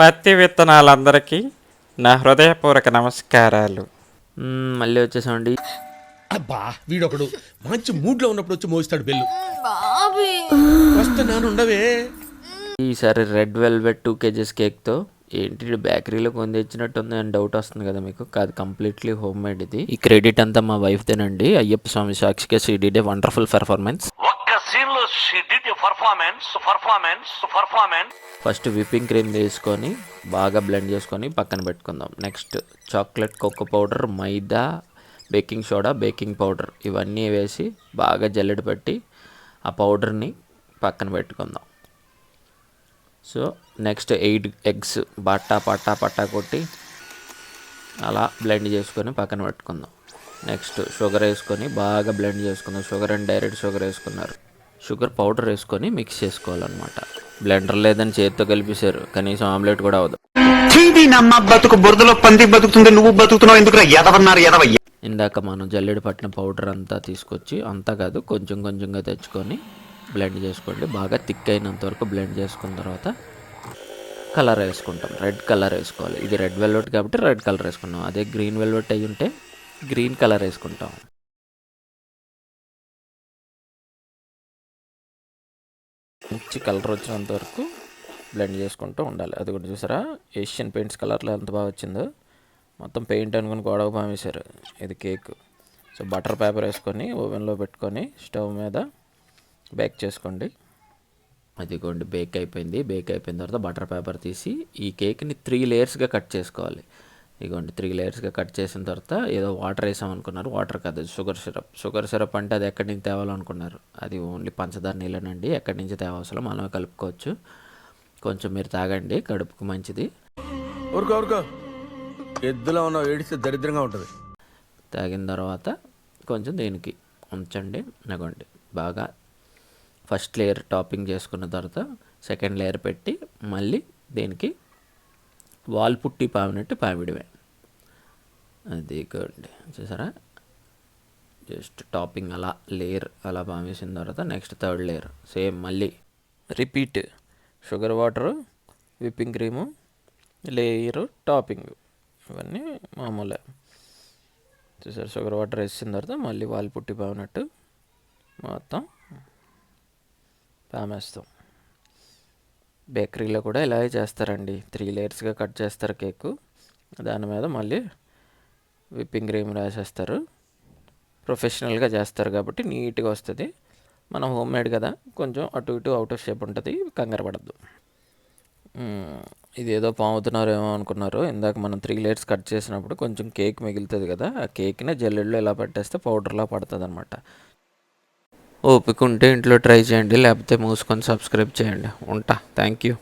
పత్తి విత్తనాలందరికీ నా హృదయపూర్వక నమస్కారాలు. మళ్ళీ వచ్చేసామండి. అబ్బా వీడొకడు మంచి మూడ్ లో ఉన్నప్పుడు వచ్చి మోస్తాడు బెల్లు. బాబీ వస్తున్నాను ఉండవే. ఈసారి రెడ్ వెల్వెట్ 2 kgs కేక్తో ఏంటి బేకరీలో కొని తెచ్చినట్టుంది అని డౌట్ వస్తుంది కదా మీకు. కాదు, కంప్లీట్లీ హోమ్ మేడ్ ఇది. ఈ క్రెడిట్ అంతా మా వైఫ్దేనండి. అయ్యప్ప స్వామి సాక్షిగా she did a wonderful performance. First whipping cream తీసుకొని బాగా బ్లెండ్ చేసుకొని పక్కన పెట్టుకుందాం. నెక్స్ట్ చాక్లెట్, కోకో పౌడర్, మైదా, బేకింగ్ సోడా, బేకింగ్ పౌడర్ ఇవన్నీ వేసి బాగా జల్లెడ పెట్టి ఆ పౌడర్ని పక్కన పెట్టుకుందాం. సో నెక్స్ట్ 8 eggs పట్టా కొట్టి అలా బ్లెండ్ చేసుకొని పక్కన పెట్టుకుందాం. నెక్స్ట్ షుగర్ వేసుకొని బాగా బ్లెండ్ చేసుకుందాం. షుగర్ అండ్ డైరెక్ట్ షుగర్ వేసుకున్నారు. షుగర్ పౌడర్ వేసుకొని మిక్స్ చేసుకోవాలన్నమాట. బ్లెండర్ లేదని చేతితో కలిపేశారు, కనీసం ఆమ్లెట్ కూడా అవదు. బతుకు బురదలో పంది బతుకుతుంది, నువ్వు బతుకుతున్నావు ఎందుకు ఎదవన్నారు ఎదవయ్య. ఇందాక మనం జల్లెడ పట్టిన పౌడర్ అంతా తీసుకొచ్చి, అంతా కాదు కొంచెం కొంచెంగా తెచ్చుకొని బ్లెండ్ చేసుకోండి. బాగా థిక్ అయినంత వరకు బ్లెండ్ చేసుకున్న తర్వాత కలర్ వేసుకుంటాం. రెడ్ కలర్ వేసుకోవాలి. ఇది రెడ్ వెల్వెట్ కాబట్టి రెడ్ కలర్ వేసుకున్నాం. అదే గ్రీన్ వెల్వెట్ అయి ఉంటే గ్రీన్ కలర్ వేసుకుంటాం. మంచి కలర్ వచ్చినంత వరకు బ్లెండ్ చేసుకుంటూ ఉండాలి. అది కూడా చూసారా, ఏషియన్ పెయింట్స్ కలర్లో ఎంత బాగా వచ్చిందో. మొత్తం పెయింట్ అనుకుని గొడవ పామేశారు. ఇది కేక్. సో బటర్ పేపర్ వేసుకొని ఓవెన్లో పెట్టుకొని స్టవ్ మీద బేక్ చేసుకోండి. అదిగోండి బేక్ అయిపోయింది. బేక్ అయిపోయిన తర్వాత బటర్ పేపర్ తీసి ఈ కేక్ని 3 layers కట్ చేసుకోవాలి. ఇదిగోండి 3 layers కట్ చేసిన తర్వాత ఏదో వాటర్ వేసామనుకున్నారు. వాటర్ కాదు, షుగర్ సిరప్ అంటే అది ఎక్కడి నుంచి తేవాలనుకున్నారు. అది ఓన్లీ పంచదార నీళ్ళనండి. ఎక్కడి నుంచి తేవాల్సిన మనమే కలుపుకోవచ్చు. కొంచెం మీరు తాగండి, కడుపుకు మంచిది. ఊరుకో ఎద్దులో ఉన్న ఏడిస్తే దరిద్రంగా ఉంటుంది. తాగిన తర్వాత కొంచెం దీనికి ఉంచండి. నగండి బాగా ఫస్ట్ లేయర్ టాపింగ్ చేసుకున్న తర్వాత సెకండ్ లేయర్ పెట్టి మళ్ళీ దీనికి వాల్ పుట్టి పామినట్టు పామిడమే. అది గుడ్. చూసారా, జస్ట్ టాపింగ్ అలా లేయర్ అలా పామేసిన తర్వాత నెక్స్ట్ థర్డ్ లేయర్ సేమ్ మళ్ళీ repeat. Sugar, water, whipping cream, layer, topping ఇవన్నీ మామూలే. చూసారు, షుగర్ వాటర్ వేసిన తర్వాత మళ్ళీ వాల్ పుట్టి పామినట్టు మొత్తం పామేస్తాం. బేకరీలో కూడా ఇలాగే చేస్తారండి. 3 layers కట్ చేస్తారు కేకు. దాని మీద మళ్ళీ విప్పింగ్ క్రీమ్ రాసేస్తారు. ప్రొఫెషనల్గా చేస్తారు కాబట్టి నీట్గా వస్తుంది. మనం హోమ్ మేడ్ కదా, కొంచెం అటు ఇటు అవుట్ ఆఫ్ షేప్ ఉంటుంది, కంగారు పడద్దు. ఇదేదో పాముతున్నారేమో అనుకున్నారు. ఇందాక మనం 3 layers కట్ చేసినప్పుడు కొంచెం కేక్ మిగులుతుంది కదా, ఆ కేక్ని జల్లెడలో ఇలా పెట్టేస్తే పౌడర్లా పడుతుంది అనమాట. ఓపిక ఉంటే ఇంట్లో ట్రై చేయండి, లేకపోతే మూసుకొని సబ్స్క్రైబ్ చేయండి. ఉంటా. Thank you.